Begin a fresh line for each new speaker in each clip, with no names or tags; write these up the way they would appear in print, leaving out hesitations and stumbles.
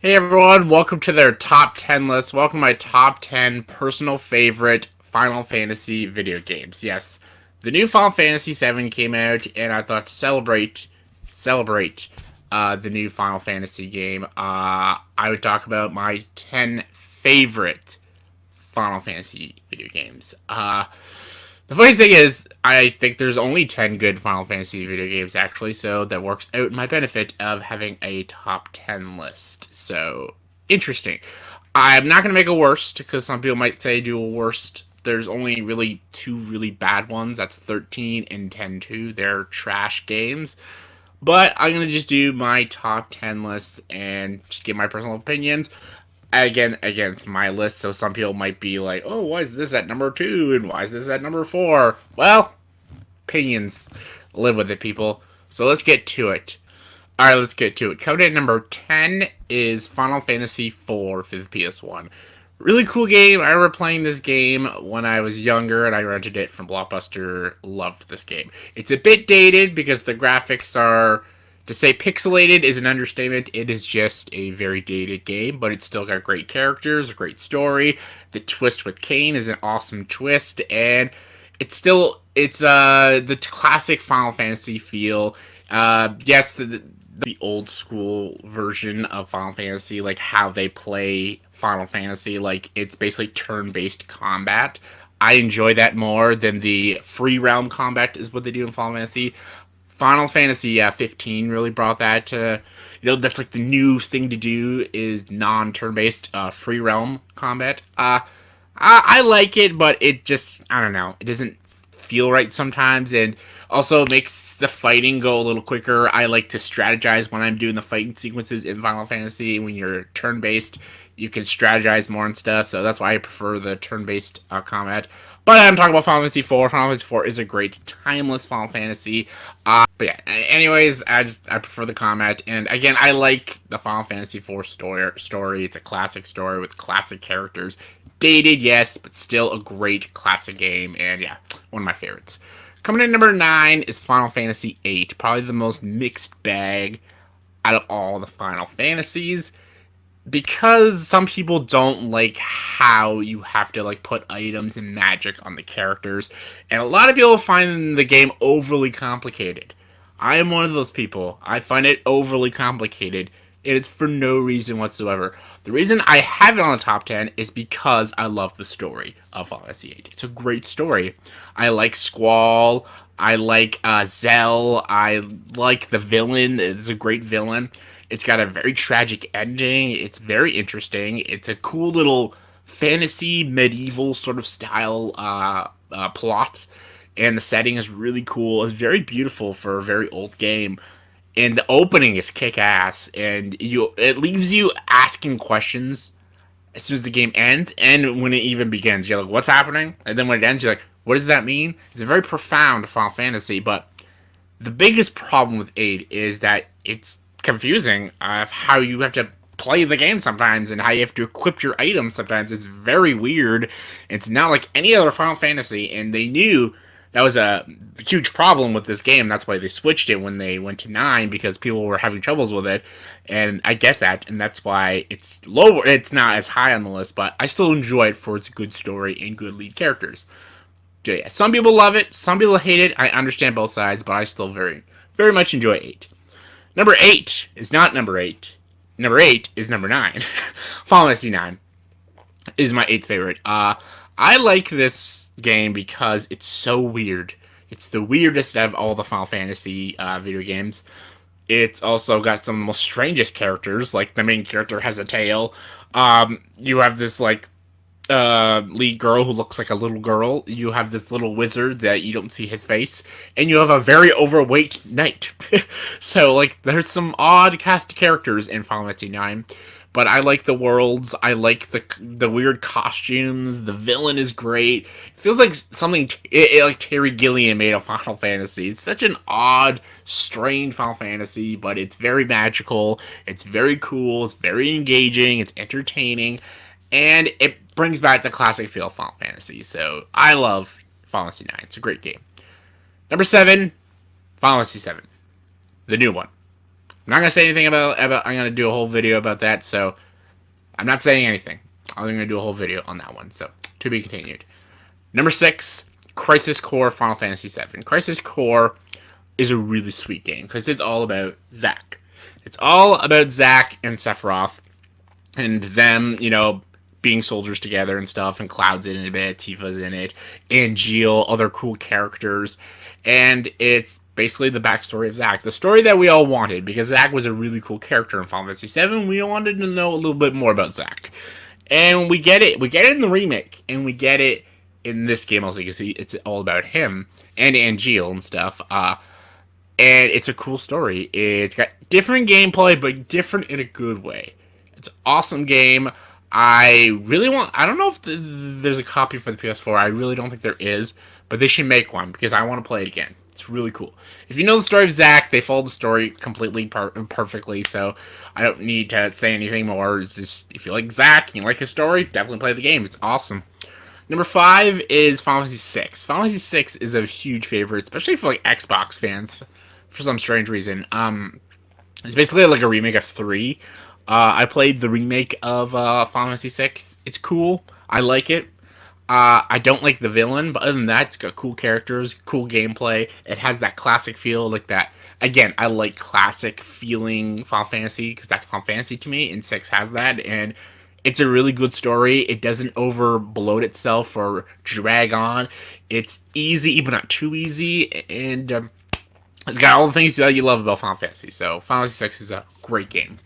Hey everyone, welcome to their top 10 list. Welcome to my top 10 personal favorite Final Fantasy video games. Yes, the new Final Fantasy VII came out, and I thought to celebrate the new Final Fantasy game. I would talk about my 10 favorite Final Fantasy video games. The funny thing is, I think there's only 10 good Final Fantasy video games, actually, so that works out in my benefit of having a top 10 list. So, interesting. I'm not going to make a worst, because some people might say do a worst. There's only really two really bad ones. That's 13 and 10-2. They're trash games. But I'm going to just do my top 10 lists and just give my personal opinions again against my list. So some people might be like, "Oh, why is this at number 2 and why is this at number 4?" Well, opinions. Live with it, people. So let's get to it. All right, let's get to it. Coming in at number 10 is Final Fantasy IV for the PS1. Really cool game. I remember playing this game when I was younger and I rented it from Blockbuster. Loved this game. It's a bit dated because the graphics are, to say pixelated is an understatement. It is just a very dated game, but it's still got great characters, a great story. The twist with Kain is an awesome twist, and it's the classic Final Fantasy feel. Yes, the old school version of Final Fantasy, like how they play Final Fantasy, like it's basically turn-based combat. I enjoy that more than the free realm combat is what they do in Final Fantasy. Final Fantasy 15 really brought that to, that's like the new thing to do is non-turn based free realm combat. I like it, but it just, I don't know, it doesn't feel right sometimes, and also makes the fighting go a little quicker. I like to strategize when I'm doing the fighting sequences in Final Fantasy. When you're turn based, you can strategize more and stuff, so that's why I prefer the turn based combat. But I'm talking about Final Fantasy IV. Final Fantasy IV is a great, timeless Final Fantasy. But yeah, anyways, I prefer the combat, and again, I like the Final Fantasy IV story. It's a classic story with classic characters. Dated, yes, but still a great classic game, and yeah, one of my favorites. Coming in number 9 is Final Fantasy VIII, probably the most mixed bag out of all the Final Fantasies, because some people don't like how you have to like put items and magic on the characters, and a lot of people find the game overly complicated. I am one of those people. I find it overly complicated, and it's for no reason whatsoever. The reason I have it on the top 10 is because I love the story of Final Fantasy VIII. It's a great story. I like Squall. I like Zell. I like the villain. It's a great villain. It's got a very tragic ending. It's very interesting. It's a cool little fantasy medieval sort of style plot, and the setting is really cool. It's very beautiful for a very old game, and the opening is kick ass. And it leaves you asking questions as soon as the game ends, and when it even begins. You're like, "What's happening?" And then when it ends, you're like, "What does that mean?" It's a very profound Final Fantasy, but the biggest problem with 8 is that it's confusing of how you have to play the game sometimes and how you have to equip your items sometimes. It's very weird. It's not like any other Final Fantasy, and they knew that was a huge problem with this game. That's why they switched it when they went to 9, because people were having troubles with it. And I get that, and that's why it's lower. It's not as high on the list, but I still enjoy it for its good story and good lead characters. So yeah, some people love it, some people hate it. I understand both sides, but I still very much enjoy 8. Number 8 is not number 8. Number 8 is number 9. Final Fantasy 9 is my 8th favorite. I like this game because it's so weird. It's the weirdest out of all the Final Fantasy video games. It's also got some of the most strangest characters. Like, the main character has a tail. You have this, like, lead girl who looks like a little girl. You have this little wizard that you don't see his face, and you have a very overweight knight. So like, there's some odd cast of characters in Final Fantasy 9, but I like the worlds. I like the weird costumes. The villain is great. It feels like something like Terry Gilliam made of Final Fantasy. It's such an odd, strange Final Fantasy, but it's very magical. It's very cool. It's very engaging. It's entertaining, and it brings back the classic feel of Final Fantasy. So I love Final Fantasy 9. It's a great game. Number 7, Final Fantasy 7, the new one. I'm not gonna say anything about. I'm gonna do a whole video about that. So I'm not saying anything. I'm gonna do a whole video on that one. So to be continued. Number 6, Crisis Core Final Fantasy VII. Crisis Core is a really sweet game because it's all about Zack. It's all about Zack and Sephiroth and them, being soldiers together and stuff, and Cloud's in it a bit, Tifa's in it, and Jill, other cool characters. And it's basically the backstory of Zack. The story that we all wanted, because Zack was a really cool character in Final Fantasy VII. We wanted to know a little bit more about Zack. And we get it. We get it in the remake, and we get it in this game also. You can see it's all about him and Angeal and stuff. And it's a cool story. It's got different gameplay, but different in a good way. It's an awesome game. I don't know if there's a copy for the PS4. I really don't think there is, but they should make one because I want to play it again. It's really cool. If you know the story of Zack, they follow the story completely perfectly, so I don't need to say anything more. It's just, if you like Zack and you like his story, definitely play the game. It's awesome. Number 5 is Final Fantasy VI. Final Fantasy VI is a huge favorite, especially for like Xbox fans, for some strange reason. It's basically like a remake of 3. I played the remake of Final Fantasy VI. It's cool. I like it. I don't like the villain, but other than that, it's got cool characters, cool gameplay. It has that classic feel, like that. Again, I like classic feeling Final Fantasy because that's Final Fantasy to me, and 6 has that. And it's a really good story. It doesn't over bloat itself or drag on. It's easy, but not too easy, and it's got all the things that you love about Final Fantasy. So Final Fantasy VI is a great game.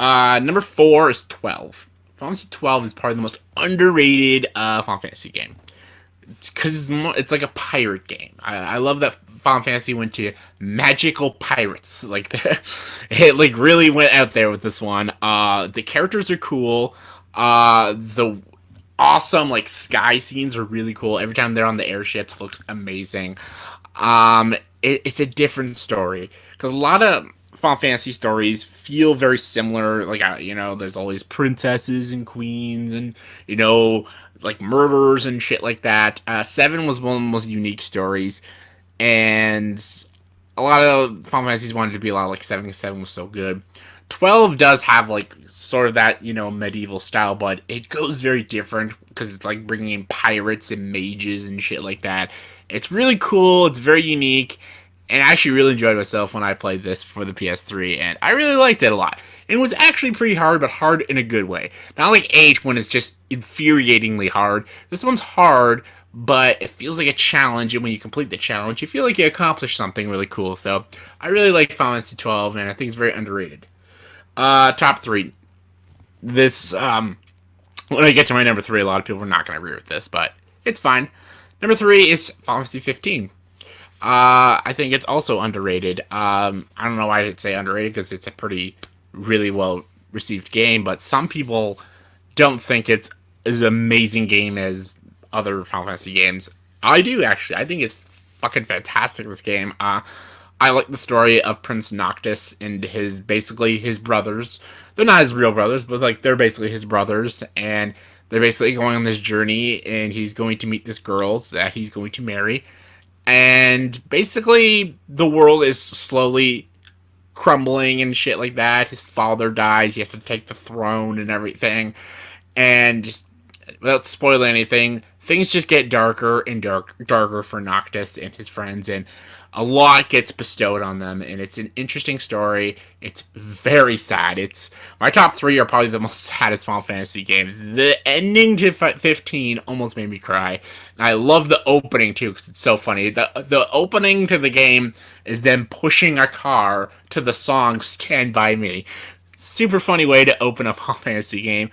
Number 4 is 12. Final Fantasy 12 is probably the most underrated Final Fantasy game. It's because it's like a pirate game. I love that Final Fantasy went to magical pirates. Like it like really went out there with this one. The characters are cool. The awesome like sky scenes are really cool. Every time they're on the airships, looks amazing. It's a different story because a lot of Final Fantasy stories feel very similar. Like there's all these princesses and queens and like murderers and shit like that. 7 was one of the most unique stories, and a lot of Final Fantasies wanted to be a lot like 7 because 7 was so good. 12 does have like sort of that medieval style, but it goes very different because it's like bringing in pirates and mages and shit like that. It's really cool. It's very unique. And I actually really enjoyed myself when I played this for the PS3, and I really liked it a lot. It was actually pretty hard, but hard in a good way. Not like 8 when it's just infuriatingly hard. This one's hard, but it feels like a challenge, and when you complete the challenge, you feel like you accomplished something really cool. So I really like Final Fantasy 12, and I think it's very underrated. Top 3. This, when I get to my number 3, a lot of people are not going to agree with this, but it's fine. Number 3 is Final Fantasy 15. I think it's also underrated. I don't know why I'd say underrated because it's a really well received game, but some people don't think it's as amazing game as other Final Fantasy games. I do actually. I think it's fucking fantastic. This game. I like the story of Prince Noctis and his brothers. They're not his real brothers, but like they're basically his brothers, and they're basically going on this journey, and he's going to meet this girl that he's going to marry. And basically, the world is slowly crumbling and shit like that. His father dies. He has to take the throne and everything. And just without spoiling anything, things just get darker and darker for Noctis and his friends. And a lot gets bestowed on them. And it's an interesting story. It's very sad. My top 3 are probably the most saddest Final Fantasy games. The ending to 15 almost made me cry. And I love the opening too because it's so funny. The opening to the game is them pushing a car to the song "Stand By Me." Super funny way to open a Final Fantasy game.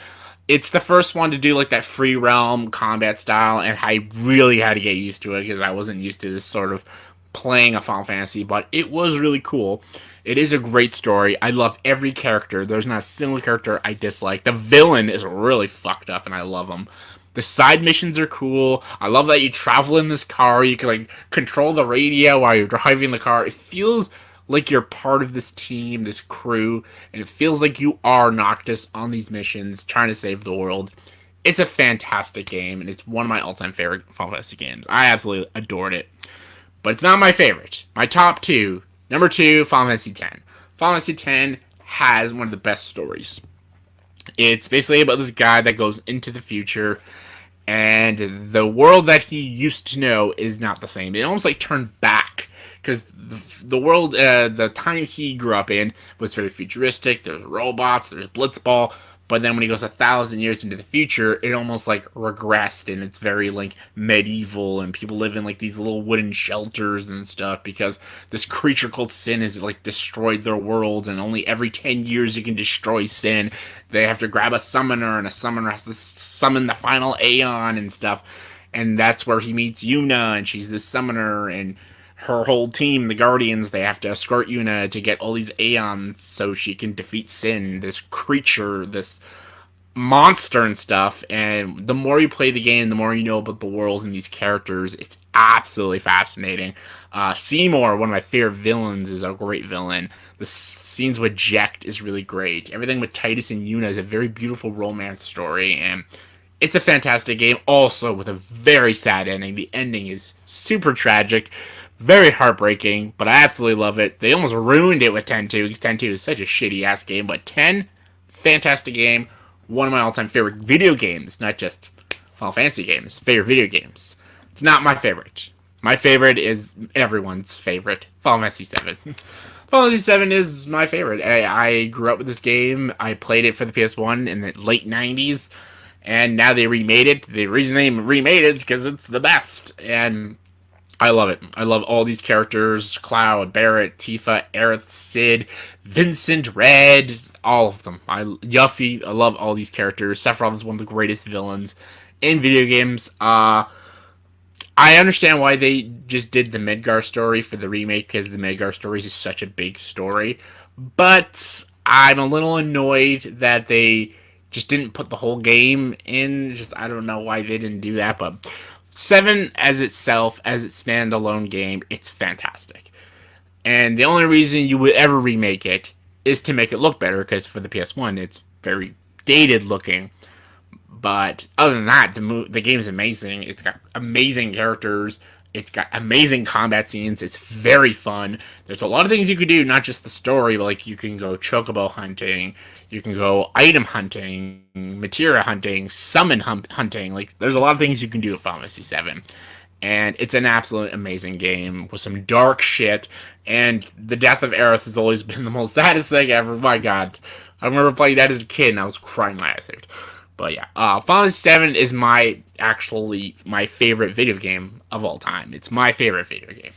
It's the first one to do like that free realm combat style, and I really had to get used to it because I wasn't used to this sort of playing a Final Fantasy, but it was really cool. It is a great story. I love every character. There's not a single character I dislike. The villain is really fucked up, and I love him. The side missions are cool. I love that you travel in this car. You can like control the radio while you're driving the car. It feels like you're part of this team, this crew, and it feels like you are Noctis on these missions trying to save the world. It's a fantastic game, and it's one of my all-time favorite Final Fantasy games. I absolutely adored it. But it's not my favorite. My top 2. Number 2, Final Fantasy X. Final Fantasy X has one of the best stories. It's basically about this guy that goes into the future, and the world that he used to know is not the same. It almost like turned back because the world, the time he grew up in was very futuristic. There's robots, there's Blitzball, but then when he goes 1,000 years into the future, it almost like regressed, and it's very like medieval, and people live in like these little wooden shelters and stuff because this creature called Sin has like destroyed their world, and only every 10 years you can destroy Sin. They have to grab a summoner, and a summoner has to summon the final Aeon and stuff, and that's where he meets Yuna, and she's this summoner, and her whole team, the Guardians, they have to escort Yuna to get all these Aeons so she can defeat Sin, this creature, this monster and stuff. And the more you play the game, the more you know about the world and these characters. It's absolutely fascinating. Seymour, one of my favorite villains, is a great villain. The scenes with Jecht is really great. Everything with Titus and Yuna is a very beautiful romance story, and it's a fantastic game, also with a very sad ending. The ending is super tragic, very heartbreaking, but I absolutely love it. They almost ruined it with 10-2, because 10-2 is such a shitty-ass game, but 10, fantastic game. One of my all-time favorite video games, not just Final Fantasy games, favorite video games. It's not my favorite. My favorite is everyone's favorite, Final Fantasy 7. Final Fantasy 7 is my favorite. I grew up with this game. I played it for the PS1 in the late 90s, and now they remade it. The reason they remade it is because it's the best, and I love it. I love all these characters: Cloud, Barrett, Tifa, Aerith, Cid, Vincent, Red, all of them. Yuffie, I love all these characters. Sephiroth is one of the greatest villains in video games. I understand why they just did the Midgar story for the remake, because the Midgar story is such a big story. But I'm a little annoyed that they just didn't put the whole game in. I don't know why they didn't do that, but 7 as itself, as its standalone game, it's fantastic. And the only reason you would ever remake it is to make it look better, because for the PS1, it's very dated looking. But other than that, the game is amazing. It's got amazing characters. It's got amazing combat scenes. It's very fun. There's a lot of things you could do, not just the story, but like you can go chocobo hunting, you can go item hunting, materia hunting, summon hunting. Like there's a lot of things you can do with Final Fantasy 7. And it's an absolute amazing game with some dark shit. And the death of Aerith has always been the most saddest thing ever. My God. I remember playing that as a kid and I was crying my ass out. But yeah, Final Fantasy 7 is my favorite video game of all time. It's my favorite video game.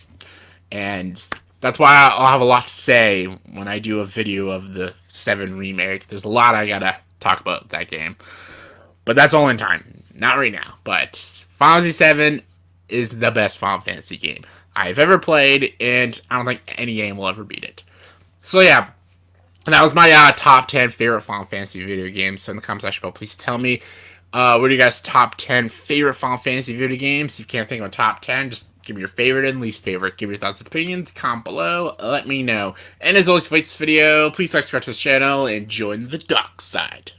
And that's why I'll have a lot to say when I do a video of the 7 remake. There's a lot I gotta talk about that game. But that's all in time. Not right now. But Final Fantasy 7 is the best Final Fantasy game I've ever played, and I don't think any game will ever beat it. So yeah, that was my top 10 favorite Final Fantasy video games. So in the comment section below, please tell me, what are you guys' top 10 favorite Final Fantasy video games? If you can't think of a top 10, just give me your favorite and least favorite. Give me your thoughts and opinions. Comment below. Let me know. And as always, if you like this video, please subscribe to this channel and join the dark side.